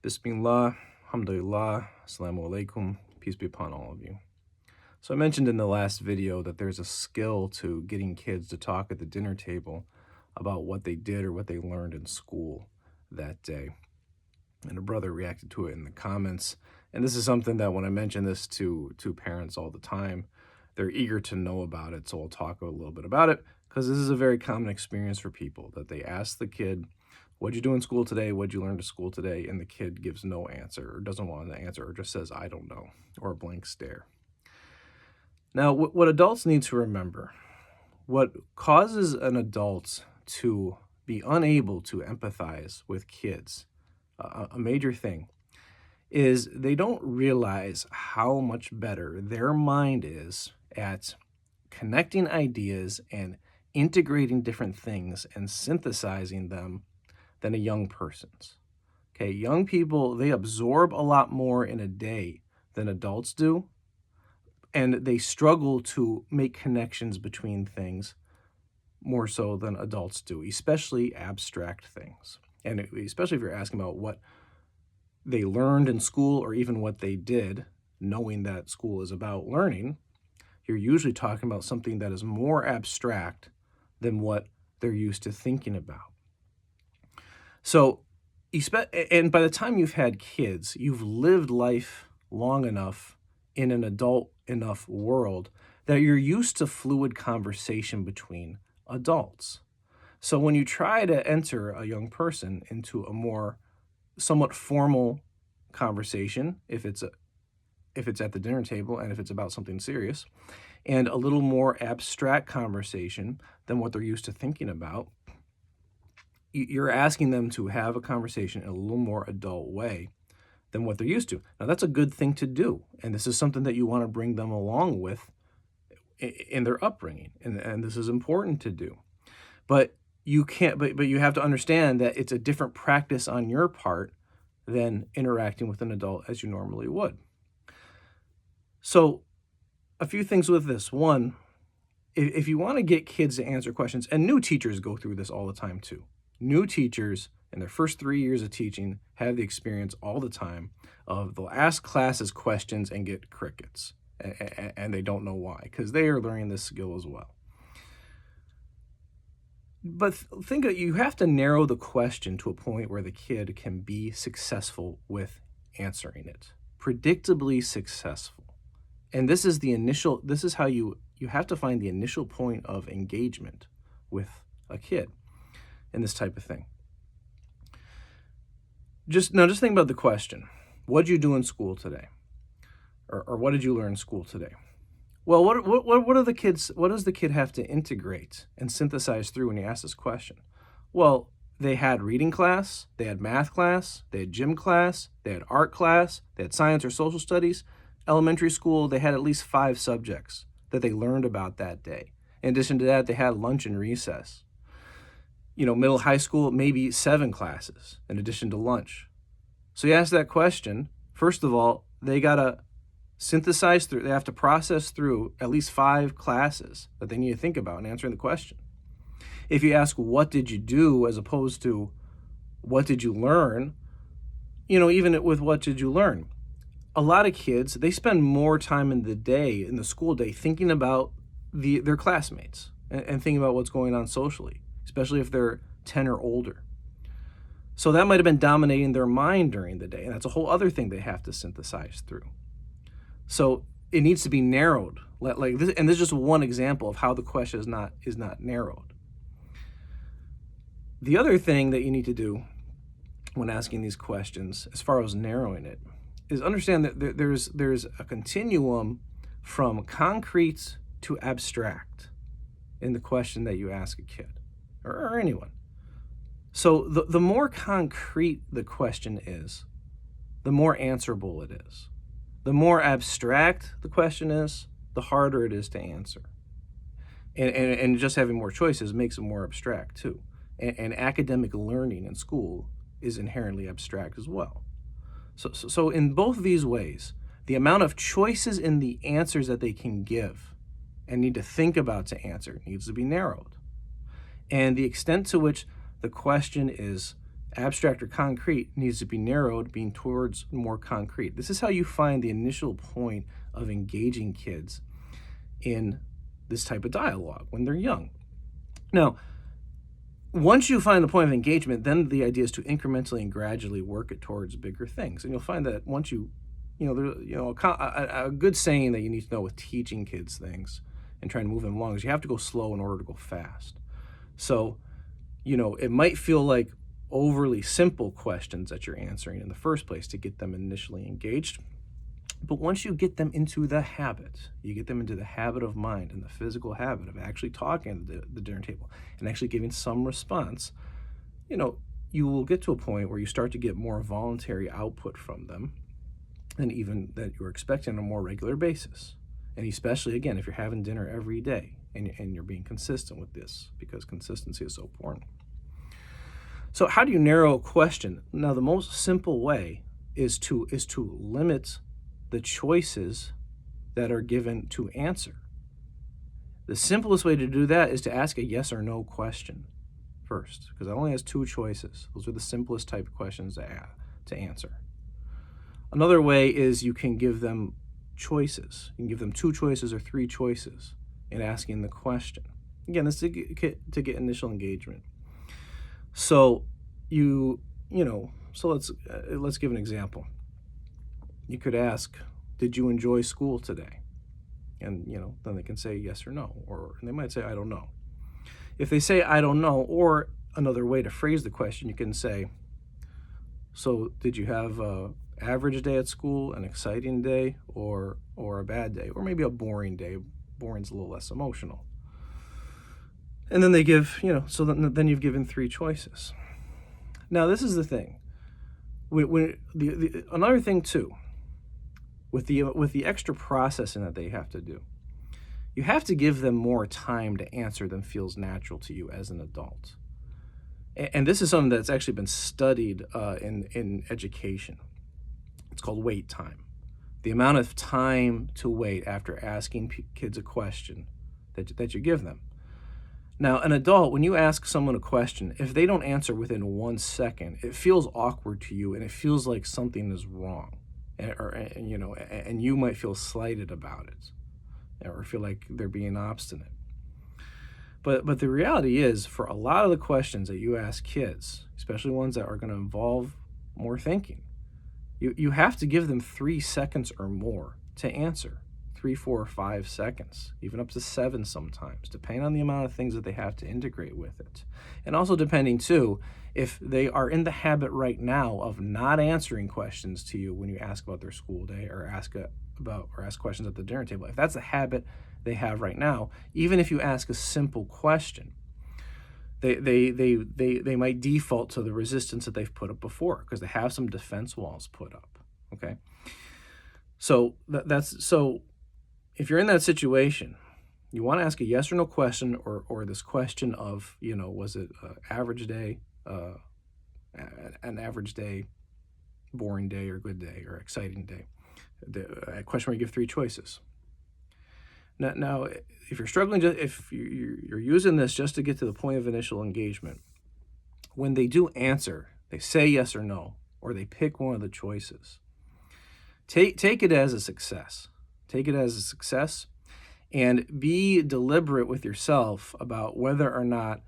Bismillah, alhamdulillah, assalamu alaikum, peace be upon all of you. So I mentioned in the last video that there's a skill to getting kids to talk at the dinner table about what they did or what they learned in school that day. And a brother reacted to it in the comments. And this is something that when I mention this to parents all the time, they're eager to know about it. So I'll talk a little bit about it because this is a very common experience for people that they ask the kid, "What'd you do in school today? What'd you learn to school today?" And the kid gives no answer or doesn't want an answer or just says, "I don't know," or a blank stare. Now, what adults need to remember, what causes an adult to be unable to empathize with kids, a major thing, is they don't realize how much better their mind is at connecting ideas and integrating different things and synthesizing them than a young person's. Okay, young people, they absorb a lot more in a day than adults do, and they struggle to make connections between things more so than adults do, especially abstract things. And especially if you're asking about what they learned in school or even what they did, knowing that school is about learning, you're usually talking about something that is more abstract than what they're used to thinking about. So, and by the time you've had kids, you've lived life long enough in an adult enough world that you're used to fluid conversation between adults. So when you try to enter a young person into a more somewhat formal conversation, if it's at the dinner table and if it's about something serious, and a little more abstract conversation than what they're used to thinking about, you're asking them to have a conversation in a little more adult way than what they're used to. Now, that's a good thing to do, and this is something that you want to bring them along with in their upbringing, and this is important to do. But you can't. But you have to understand that it's a different practice on your part than interacting with an adult as you normally would. So, a few things with this. One, if you want to get kids to answer questions, and new teachers go through this all the time too. New teachers in their first 3 years of teaching have the experience all the time of they'll ask classes questions and get crickets, and they don't know why, because they are learning this skill as well. But think you have to narrow the question to a point where the kid can be successful with answering it, predictably successful. And this is how you have to find the initial point of engagement with a kid in this type of thing. Just think about the question. What did you do in school today? Or what did you learn in school today? Well, what does the kid have to integrate and synthesize through when you ask this question? Well, they had reading class, they had math class, they had gym class, they had art class, they had science or social studies. Elementary school, they had at least 5 subjects that they learned about that day. In addition to that, they had lunch and recess. Middle high school, maybe 7 classes in addition to lunch. So you ask that question, first of all, they got to synthesize through, they have to process through at least 5 classes that they need to think about in answering the question. If you ask, what did you do, as opposed to what did you learn, even with what did you learn, a lot of kids, they spend more time in the school day, thinking about their classmates and thinking about what's going on socially, especially if they're 10 or older. So that might have been dominating their mind during the day, and that's a whole other thing they have to synthesize through. So it needs to be narrowed, like this, and this is just one example of how the question is not narrowed. The other thing that you need to do when asking these questions, as far as narrowing it, is understand that there's a continuum from concrete to abstract in the question that you ask a kid or anyone. So the more concrete the question is, the more answerable it is. The more abstract the question is, the harder it is to answer. And just having more choices makes it more abstract too. And academic learning in school is inherently abstract as well. So in both of these ways, the amount of choices in the answers that they can give and need to think about to answer needs to be narrowed. And the extent to which the question is abstract or concrete needs to be narrowed, being towards more concrete. This is how you find the initial point of engaging kids in this type of dialogue when they're young. Now, once you find the point of engagement, then the idea is to incrementally and gradually work it towards bigger things. And you'll find that once a good saying that you need to know with teaching kids things and trying to move them along is you have to go slow in order to go fast. So, it might feel like overly simple questions that you're answering in the first place to get them initially engaged. But once you get them into the habit, you get them into the habit of mind and the physical habit of actually talking at the dinner table and actually giving some response, you will get to a point where you start to get more voluntary output from them than even that you're expecting on a more regular basis. And especially, again, if you're having dinner every day and you're being consistent with this, because consistency is so important. So how do you narrow a question? Now, the most simple way is to limit the choices that are given to answer. The simplest way to do that is to ask a yes or no question first, because it only has two choices. Those are the simplest type of questions to answer. Another way is you can give them choices. You can give them two choices or three choices in asking the question. Again, this is to get initial engagement. So let's give an example. You could ask, did you enjoy school today? And, then they can say yes or no, and they might say, I don't know. If they say, I don't know, or another way to phrase the question, you can say, so did you have a average day at school, an exciting day, or a bad day, or maybe a boring day? Boring's a little less emotional. And then they give, so then you've given three choices. Now, this is the thing. Another thing too, with the extra processing that they have to do, you have to give them more time to answer than feels natural to you as an adult. And this is something that's actually been studied in education. It's called wait time. The amount of time to wait after asking kids a question that you give them. Now, an adult, when you ask someone a question, if they don't answer within 1 second, it feels awkward to you and it feels like something is wrong. And you might feel slighted about it or feel like they're being obstinate. But the reality is, for a lot of the questions that you ask kids, especially ones that are going to involve more thinking, you have to give them 3 seconds or more to answer. 3, 4, or 5 seconds, even up to 7 sometimes, depending on the amount of things that they have to integrate with it. And also depending, too, if they are in the habit right now of not answering questions to you when you ask about their school day or ask questions at the dinner table. If that's the habit they have right now, even if you ask a simple question, they might default to the resistance that they've put up before because they have some defense walls put up, okay? So if you're in that situation, you want to ask a yes or no question or this question of, was it an average day, boring day, or good day, or exciting day? A question where you give 3 choices. Now, if you're struggling, if you're using this just to get to the point of initial engagement, when they do answer, they say yes or no, or they pick one of the choices, take it as a success. Take it as a success and be deliberate with yourself about whether or not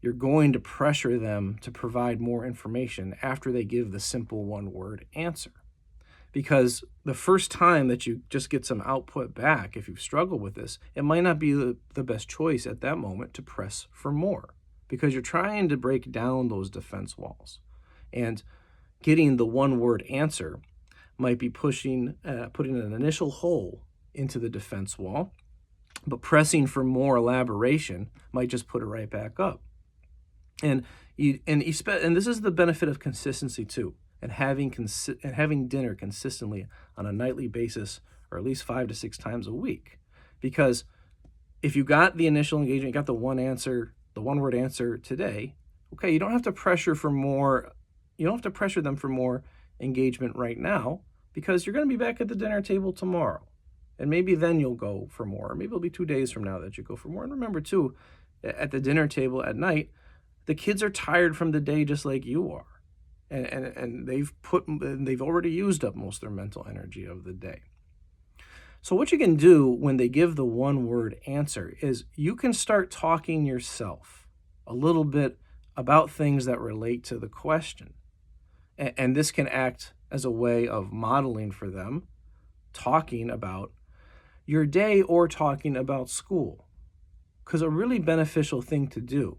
you're going to pressure them to provide more information after they give the simple one-word answer. Because the first time that you just get some output back, if you've struggled with this, it might not be the best choice at that moment to press for more because you're trying to break down those defense walls. And getting the one-word answer might be putting an initial hole into the defense wall, but pressing for more elaboration might just put it right back up. And this is the benefit of consistency too, and having dinner consistently on a nightly basis, or at least 5 to 6 times a week. Because if you got the initial engagement, you got the one-word answer today, okay, you don't have to pressure for more. You don't have to pressure them for more engagement right now, because you're going to be back at the dinner table tomorrow. And maybe then you'll go for more. Or maybe it'll be 2 days from now that you go for more. And remember, too, at the dinner table at night, the kids are tired from the day just like you are. and they've already used up most of their mental energy of the day. So what you can do when they give the one word answer is you can start talking yourself a little bit about things that relate to the question. And this can act as a way of modeling for them, talking about your day or talking about school. Because a really beneficial thing to do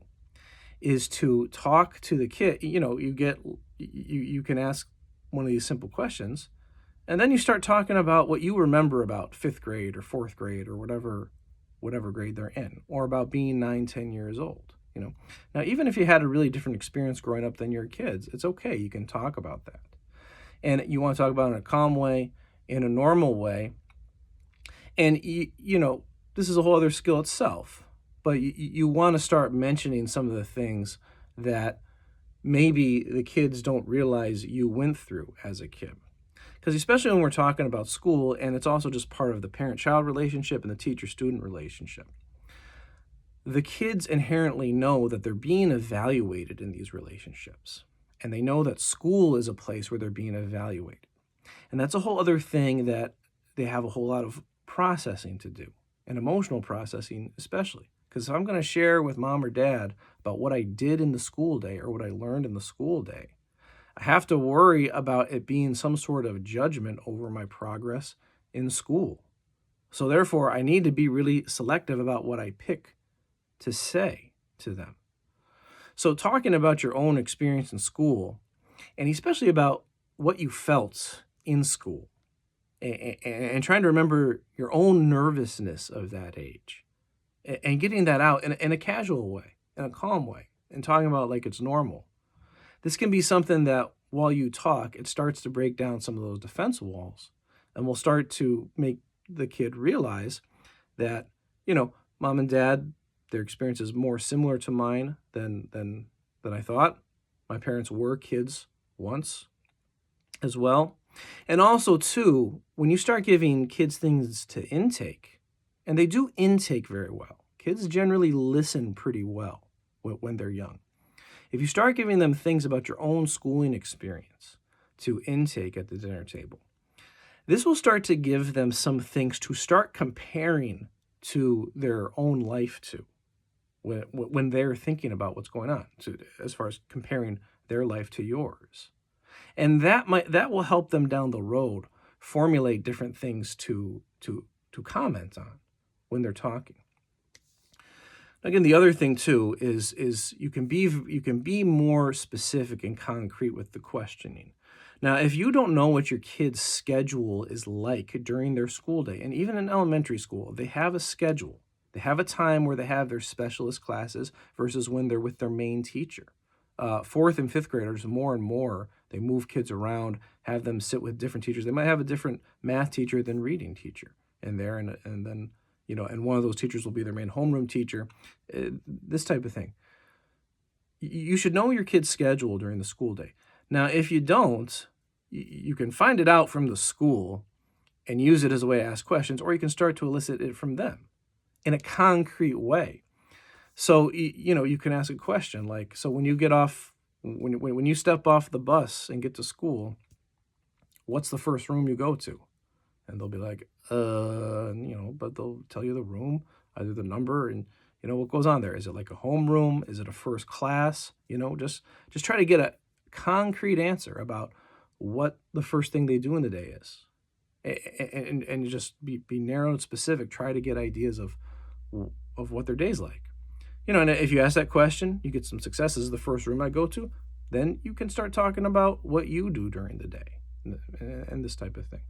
is to talk to the kid. You can ask one of these simple questions, and then you start talking about what you remember about fifth grade or fourth grade or whatever grade they're in, or about being 9, 10 years old. Now, even if you had a really different experience growing up than your kids, it's okay. You can talk about that. And you want to talk about it in a calm way, in a normal way. And, this is a whole other skill itself. But you want to start mentioning some of the things that maybe the kids don't realize you went through as a kid. Because especially when we're talking about school, and it's also just part of the parent-child relationship and the teacher-student relationship, the kids inherently know that they're being evaluated in these relationships. And they know that school is a place where they're being evaluated. And that's a whole other thing that they have a whole lot of processing to do, and emotional processing especially. Because if I'm going to share with mom or dad about what I did in the school day or what I learned in the school day, I have to worry about it being some sort of judgment over my progress in school. So therefore, I need to be really selective about what I pick to say to them. So talking about your own experience in school, and especially about what you felt in school, and trying to remember your own nervousness of that age, and getting that out in a casual way, in a calm way, and talking about like it's normal. This can be something that while you talk, it starts to break down some of those defense walls, and will start to make the kid realize that, mom and dad, their experience is more similar to mine than I thought. My parents were kids once as well. And also, too, when you start giving kids things to intake, and they do intake very well, kids generally listen pretty well when they're young. If you start giving them things about your own schooling experience to intake at the dinner table, this will start to give them some things to start comparing to their own life to when they're thinking about what's going on, as far as comparing their life to yours. And that will help them down the road formulate different things to comment on when they're talking. Again, the other thing too is you can be more specific and concrete with the questioning. Now, if you don't know what your kid's schedule is like during their school day, and even in elementary school, they have a schedule. They have a time where they have their specialist classes versus when they're with their main teacher. Fourth and fifth graders, more and more, they move kids around, have them sit with different teachers. They might have a different math teacher than reading teacher in there, and then and one of those teachers will be their main homeroom teacher. This type of thing. You should know your kid's schedule during the school day. Now, if you don't, you can find it out from the school and use it as a way to ask questions, or you can start to elicit it from them in a concrete way. So, you can ask a question like, so when you get off, when you step off the bus and get to school, what's the first room you go to? And they'll be like, but they'll tell you the room, either the number, and what goes on there. Is it like a homeroom? Is it a first class? Just try to get a concrete answer about what the first thing they do in the day is. And just be narrow and specific. Try to get ideas of what their day's like. And if you ask that question, you get some successes. The first room I go to, then you can start talking about what you do during the day and this type of thing.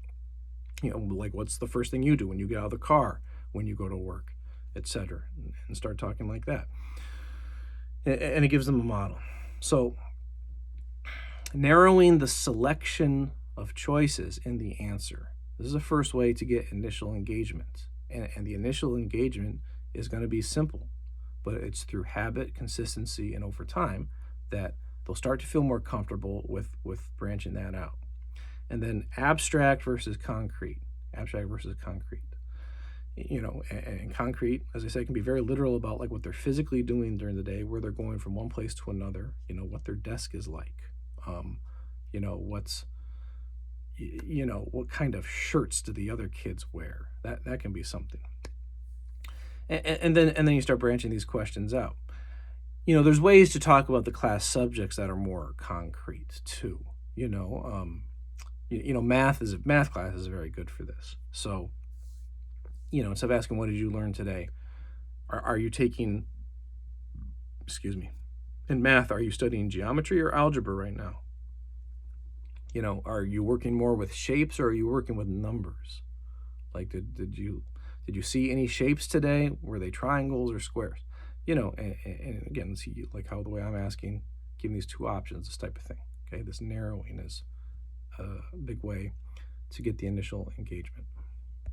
Like what's the first thing you do when you get out of the car, when you go to work, etc., and start talking like that. And it gives them a model. So narrowing the selection of choices in the answer. This is the first way to get initial engagement. And the initial engagement is going to be simple, but it's through habit, consistency, and over time that they'll start to feel more comfortable with branching that out. And then abstract versus concrete. Abstract versus concrete. And concrete, as I say, can be very literal about like what they're physically doing during the day, where they're going from one place to another, what their desk is like, What kind of shirts do the other kids wear? That can be something. And then you start branching these questions out. There's ways to talk about the class subjects that are more concrete too. Math class is very good for this. So, instead of asking, what did you learn today? Are you taking, excuse me, in math, are you studying geometry or algebra right now? Are you working more with shapes or are you working with numbers? Like, did you see any shapes today? Were they triangles or squares? And again, see, like how the way I'm asking, giving these two options, this type of thing. Okay, this narrowing is a big way to get the initial engagement.